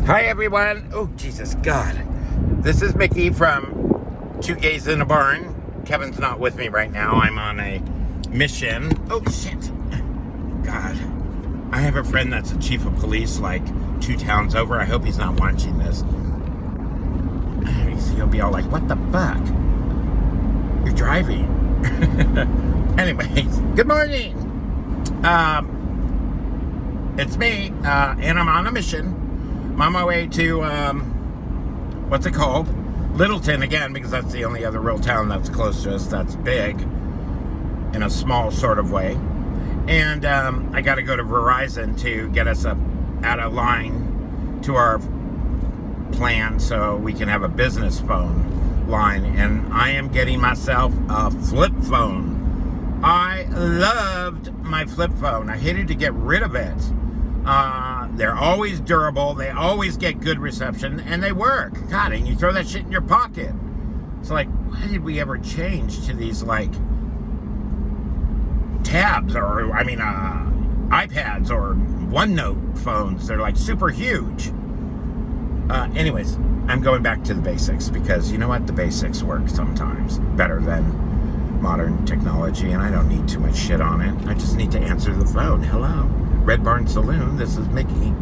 Hi everyone. Oh Jesus God. This is Mickey from Two Gays in a Barn. Kevin's not with me right now. I'm on a mission. Oh shit. God. I have a friend that's a chief of police like 2 towns over. I hope he's not watching this. He'll be all like, what the fuck? You're driving. Anyways, good morning. It's me, and I'm on a mission. I'm on my way to, what's it called? Littleton again, because that's the only other real town that's close to us that's big in a small sort of way. And I got to go to Verizon to get us up out of line to our plan so we can have a business phone line. And I am getting myself a flip phone. I loved my flip phone. I hated to get rid of it. They're always durable, they always get good reception, and they work. God, and you throw that shit in your pocket. It's like, why did we ever change to these, like, tabs, or, iPads, or OneNote phones? They're, like, super huge. Anyways, I'm going back to the basics, because you know what? The basics work sometimes better than modern technology, and I don't need too much shit on it. I just need to answer the phone. Hello. Red Barn Saloon, this is Mickey.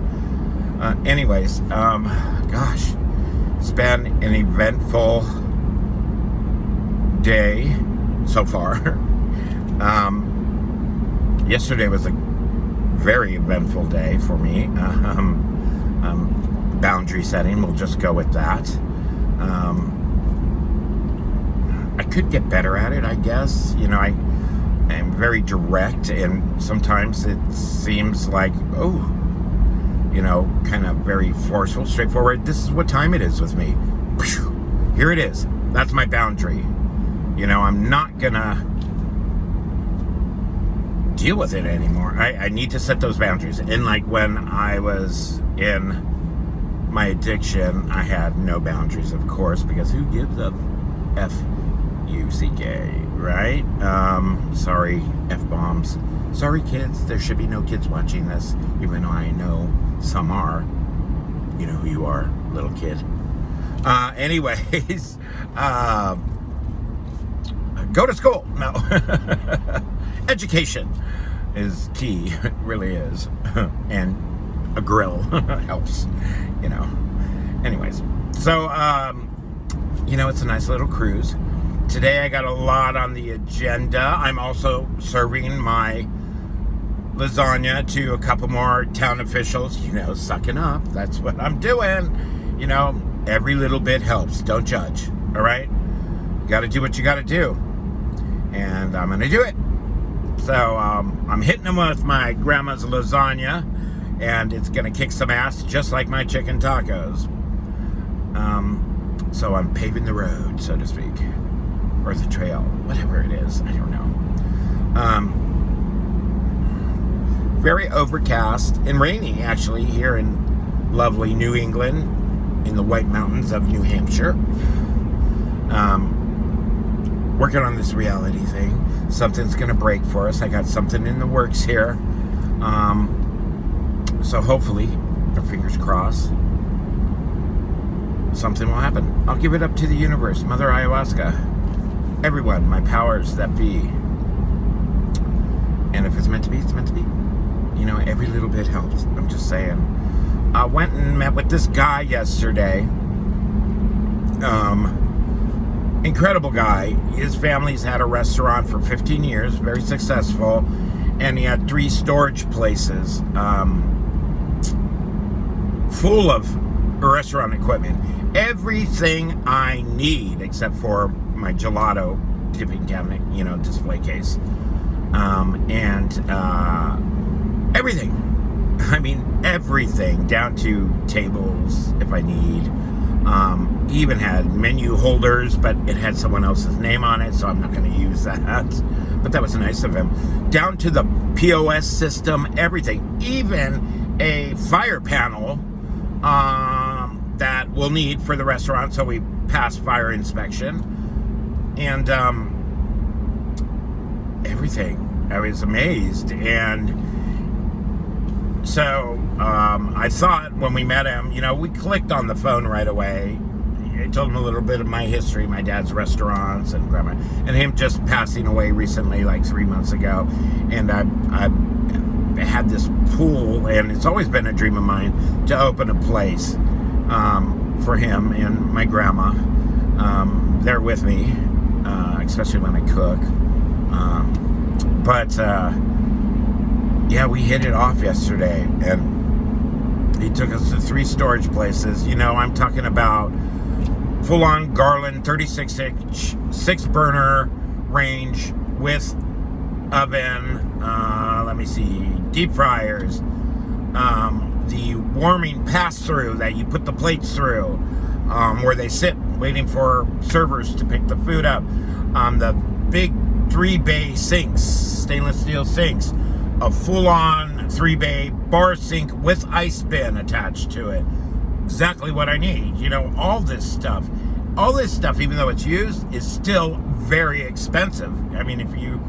Anyways, gosh, it's been an eventful day so far. Yesterday was a very eventful day for me. Boundary setting, we'll just go with that. I could get better at it, I guess. You know, I'm very direct, and sometimes it seems like, kind of very forceful, straightforward. This is what time it is with me. Here it is. That's my boundary. You know, I'm not gonna deal with it anymore. I need to set those boundaries. And like when I was in my addiction, I had no boundaries, of course, because who gives a F-U-C-K, right? Sorry, F-bombs. Sorry, kids. There should be no kids watching this, even though I know some are. You know who you are, little kid. Anyways, go to school. No. Education is key. It really is. And a grill helps, you know. Anyways, so, it's a nice little cruise. Today I got a lot on the agenda. I'm also serving my lasagna to a couple more town officials, sucking up. That's what I'm doing. Every little bit helps. Don't judge, all right? You got to do what you got to do. And I'm going to do it. So I'm hitting them with my grandma's lasagna, and it's going to kick some ass just like my chicken tacos. So I'm paving the road, so to speak. Or the trail, whatever it is, I don't know. Very overcast and rainy, actually, here in lovely New England, in the White Mountains of New Hampshire. Working on this reality thing. Something's gonna break for us. I got something in the works here. So hopefully, our fingers crossed, something will happen. I'll give it up to the universe, Mother Ayahuasca. Everyone, my powers that be. And if it's meant to be, it's meant to be. Every little bit helps. I'm just saying. I went and met with this guy yesterday. Incredible guy. His family's had a restaurant for 15 years, very successful. And he had 3 storage places full of restaurant equipment. Everything I need except for my gelato tipping cabinet, display case, and everything. I mean, everything, down to tables if I need. He even had menu holders, but it had someone else's name on it, so I'm not going to use that. But that was nice of him. Down to the POS system, everything. Even a fire panel that we'll need for the restaurant, so we pass fire inspection. And everything. I was amazed. And So I thought when we met him, we clicked on the phone right away. I told him a little bit of my history, my dad's restaurants and grandma, and him just passing away recently, like 3 months ago. And I had this pool, and it's always been a dream of mine to open a place for him and my grandma. They're with me, especially when I cook. But yeah, we hit it off yesterday, and he took us to 3 storage places. I'm talking about full-on Garland 36-inch 6-burner range with oven, let me see, deep fryers, the warming pass-through that you put the plates through, where they sit waiting for servers to pick the food up, the big 3-bay sinks, stainless steel sinks, a full-on 3-bay bar sink with ice bin attached to it. Exactly what I need. All this stuff, even though it's used, is still very expensive. I mean, if you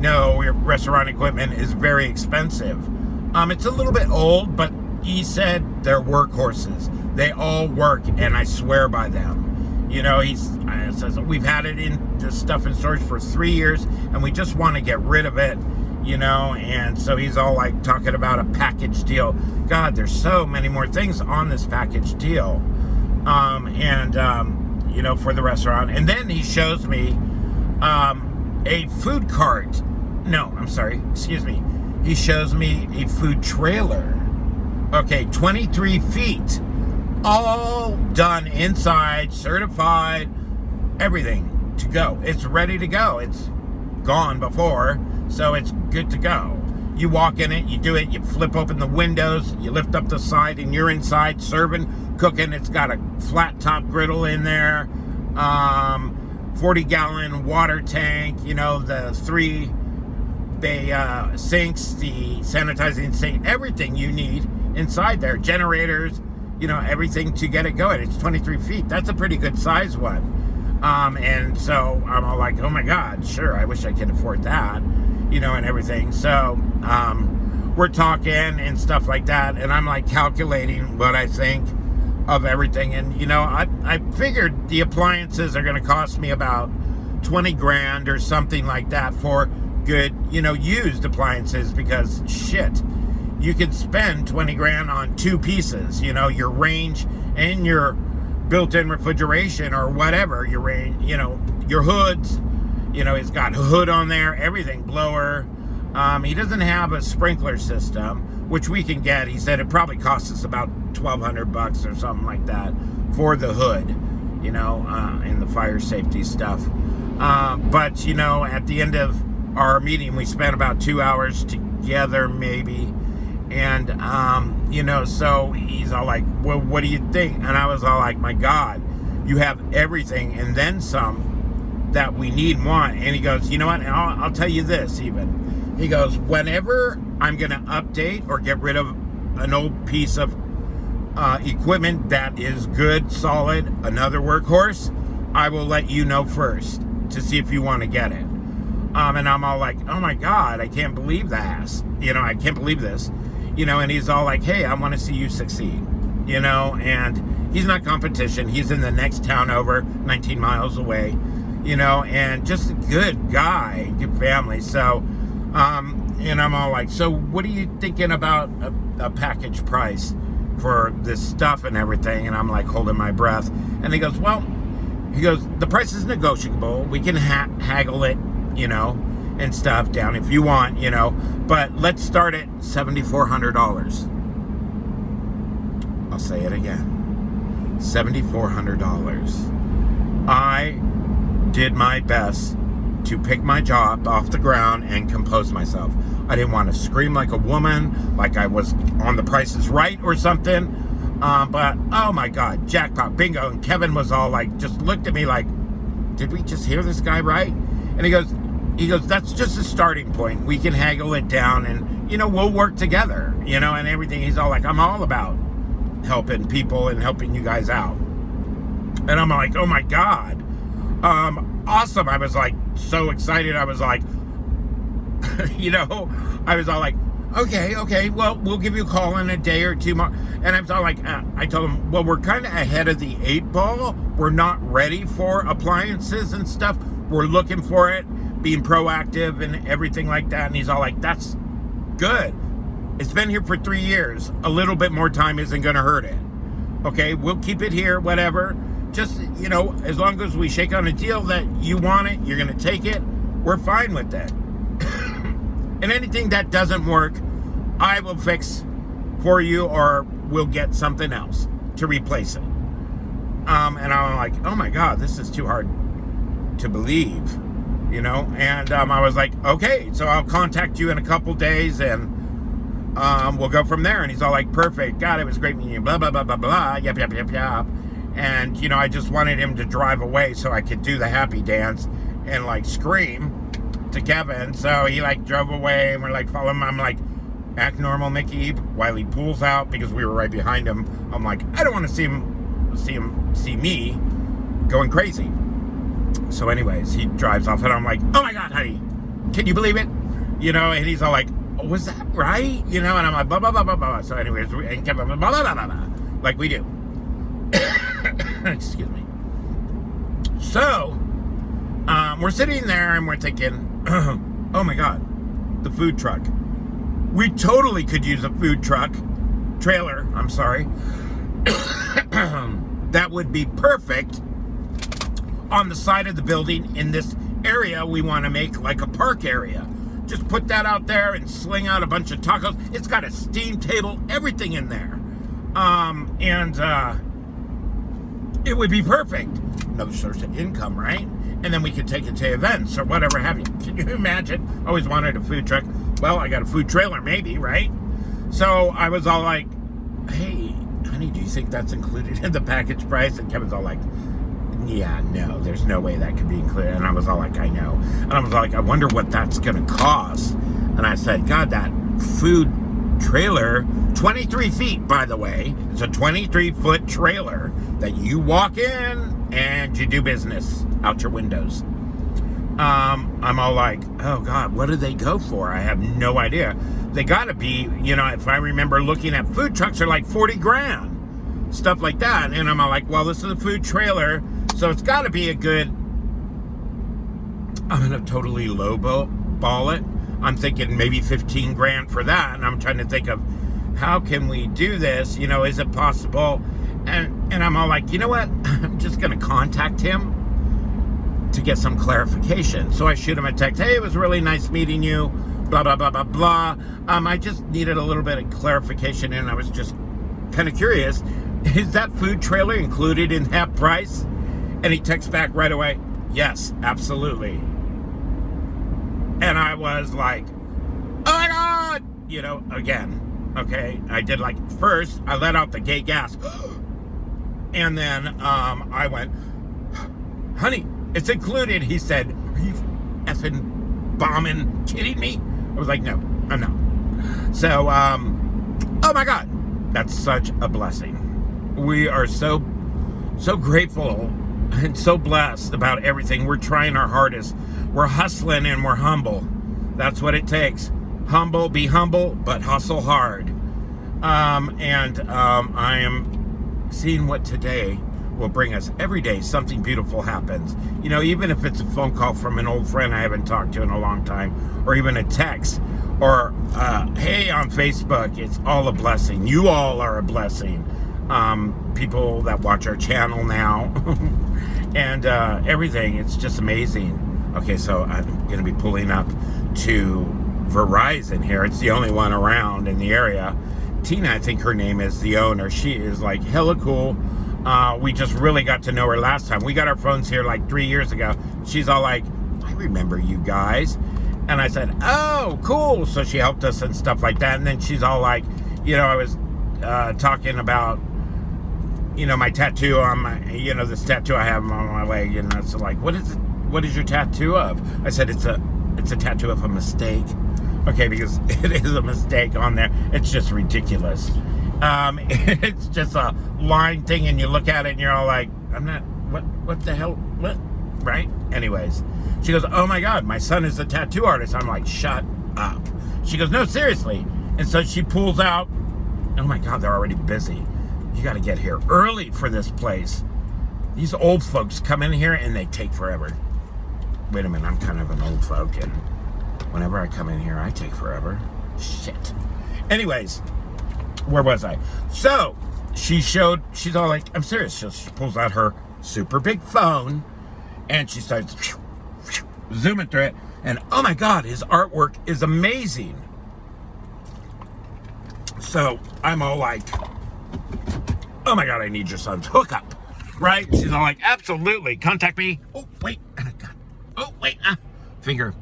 know, your restaurant equipment is very expensive. It's a little bit old, but he said they're workhorses. They all work, and I swear by them. He says, we've had it in this stuff in storage for 3 years, and we just want to get rid of it. And so he's all like talking about a package deal. God, there's so many more things on this package deal. For the restaurant. And then he shows me a food cart. No, I'm sorry. Excuse me. He shows me a food trailer. Okay, 23 feet. All done inside, certified, everything to go. It's ready to go. It's gone before, so it's good to go. You walk in it, you do it, you flip open the windows, you lift up the side, and you're inside serving, cooking. It's got a flat top griddle in there, 40-gallon water tank, the 3-bay sinks, the sanitizing sink, everything you need inside there. Generators, everything to get it going. It's 23 feet. That's a pretty good size one. And so I'm all like, oh my God, sure, I wish I could afford that, and everything. So we're talking and stuff like that, and I'm like calculating what I think of everything. And, I figured the appliances are going to cost me about 20 grand or something like that for good, used appliances, because shit, you could spend 20 grand on 2 pieces, your range and your built-in refrigeration or whatever, your range, your hoods, it's got a hood on there, everything, blower. He doesn't have a sprinkler system, which we can get. He said it probably costs us about $1,200 or something like that for the hood, and the fire safety stuff. But, at the end of our meeting, we spent about 2 hours together, maybe. And, so he's all like, well, what do you think? And I was all like, my God, you have everything and then some that we need and want. And he goes, you know what? And I'll tell you this even. He goes, whenever I'm going to update or get rid of an old piece of equipment that is good, solid, another workhorse, I will let you know first to see if you want to get it. And I'm all like, oh my God, I can't believe that. I can't believe this. And he's all like, hey, I want to see you succeed, and he's not competition. He's in the next town over, 19 miles away, and just a good guy, good family. So, and I'm all like, so what are you thinking about a package price for this stuff and everything? And I'm like holding my breath. And he goes, the price is negotiable. We can haggle it, and stuff down if you want, but let's start at $7,400. I'll say it again, $7,400. I did my best to pick my jaw off the ground and compose myself. I didn't want to scream like a woman, like I was on The Price is Right or something, but oh my God, jackpot, bingo. And Kevin was all like, just looked at me like, did we just hear this guy right? And he goes, that's just a starting point. We can haggle it down and, we'll work together, and everything. He's all like, I'm all about helping people and helping you guys out. And I'm like, oh my God. Awesome. I was like, so excited. I was like, I was all like, Okay, well, we'll give you a call in a day or two more. And I'm all like, I told him, well, we're kind of ahead of the 8 ball. We're not ready for appliances and stuff. We're looking for it, being proactive and everything like that. And he's all like, that's good. It's been here for 3 years. A little bit more time isn't going to hurt it. Okay, we'll keep it here, whatever. Just, as long as we shake on a deal that you want it, you're going to take it, we're fine with that. And anything that doesn't work, I will fix for you, or we'll get something else to replace it. And I'm like, oh my God, this is too hard to believe, And I was like, okay, so I'll contact you in a couple days, and we'll go from there. And he's all like, perfect. God, it was great meeting you. Blah, blah, blah, blah, blah. Yep. And, I just wanted him to drive away so I could do the happy dance and, scream to Kevin. So he, drove away, and we're, following him. I'm like, act normal, Mickey, while he pulls out, because we were right behind him. I'm like, I don't want to see me going crazy. So anyways, he drives off, and I'm like, oh my God, honey, can you believe it? And he's all like, oh, was that right? And I'm like, blah, blah, blah, blah, blah. So anyways, and Kevin, blah, blah, blah, blah, blah, like we do. Excuse me. So, we're sitting there, and we're thinking, oh my God, the food truck. We totally could use a food truck, trailer, I'm sorry. That would be perfect on the side of the building in this area we want to make like a park area. Just put that out there and sling out a bunch of tacos. It's got a steam table, everything in there. It would be perfect. Another source of income, right? And then we could take it to events or whatever have you. Can you imagine? Always wanted a food truck. Well, I got a food trailer, maybe, right? So I was all like, hey, honey, do you think that's included in the package price? And Kevin's all like, yeah, no, there's no way that could be included. And I was all like, I know. And I was like, I wonder what that's going to cost. And I said, God, that food trailer, 23 feet, by the way. It's a 23-foot trailer that you walk in and you do business out your windows. I'm all like, oh God, what do they go for? I have no idea. They gotta be, if I remember looking at food trucks, they're like 40 grand, stuff like that. And I'm all like, well, this is a food trailer, so it's gotta be a good, I'm gonna totally lowball it. I'm thinking maybe 15 grand for that. And I'm trying to think of, how can we do this? Is it possible? And I'm all like, you know what? I'm just going to contact him to get some clarification. So I shoot him a text. Hey, it was really nice meeting you. Blah, blah, blah, blah, blah. I just needed a little bit of clarification, and I was just kind of curious. Is that food trailer included in that price? And he texts back right away, yes, absolutely. And I was like, oh my God, again, okay. I did first, I let out the gay gasp. And then I went, honey, it's included. He said, are you effing bombing kidding me? I was like, no, I'm not. So, oh my God, that's such a blessing. We are so grateful and so blessed about everything. We're trying our hardest. We're hustling and we're humble. That's what it takes. Be humble, but hustle hard. I am seeing what today will bring us. Every day something beautiful happens. Even if it's a phone call from an old friend I haven't talked to in a long time, or even a text, or hey, on Facebook, it's all a blessing. You all are a blessing. People that watch our channel now and everything, it's just amazing. Okay, so I'm going to be pulling up to Verizon here. It's the only one around in the area. Tina, I think her name is, the owner. She is hella cool. We just really got to know her last time. We got our phones here 3 years ago. She's all like, I remember you guys. And I said, oh, cool. So she helped us and stuff like that. And then she's all like, I was talking about, my tattoo on my, this tattoo I have on my leg. And it's like, what is it? What is your tattoo of? I said, it's a tattoo of a mistake. Okay, because it is a mistake on there. It's just ridiculous. It's just a line thing, and you look at it and you're all like, what the hell? What? Right? Anyways, she goes, oh my God, my son is a tattoo artist. I'm like, shut up. She goes, no, seriously. And so she pulls out. Oh my God, they're already busy. You got to get here early for this place. These old folks come in here and they take forever. Wait a minute, I'm kind of an old folk, and whenever I come in here, I take forever. Shit. Anyways, where was I? So, she's all like, I'm serious. She pulls out her super big phone, and she starts zooming through it, and oh my God, his artwork is amazing. So, I'm all like, oh my God, I need your son's hookup, right? She's all like, absolutely, contact me. Oh, wait, finger.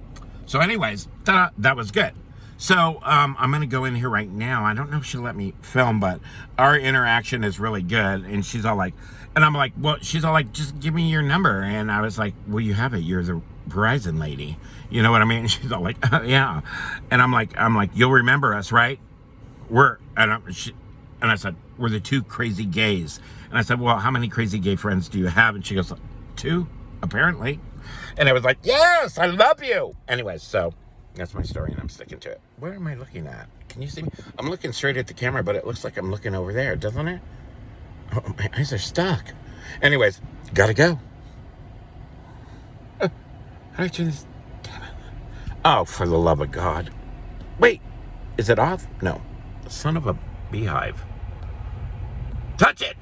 So anyways, that was good. So I'm gonna go in here right now. I don't know if she'll let me film, but our interaction is really good. And she's all like, and I'm like, well, she's all like, just give me your number. And I was like, well, you have it. You're the Verizon lady. You know what I mean? And she's all like, yeah. And I'm like, you'll remember us, right? And I said, we're the two crazy gays. And I said, well, how many crazy gay friends do you have? And she goes, 2, apparently. And I was like, yes, I love you. Anyways, so that's my story, and I'm sticking to it. Where am I looking at? Can you see me? I'm looking straight at the camera, but it looks like I'm looking over there, doesn't it? Oh, my eyes are stuck. Anyways, gotta go. How do I turn this? Damn it. Oh, for the love of God. Wait, is it off? No. Son of a beehive. Touch it!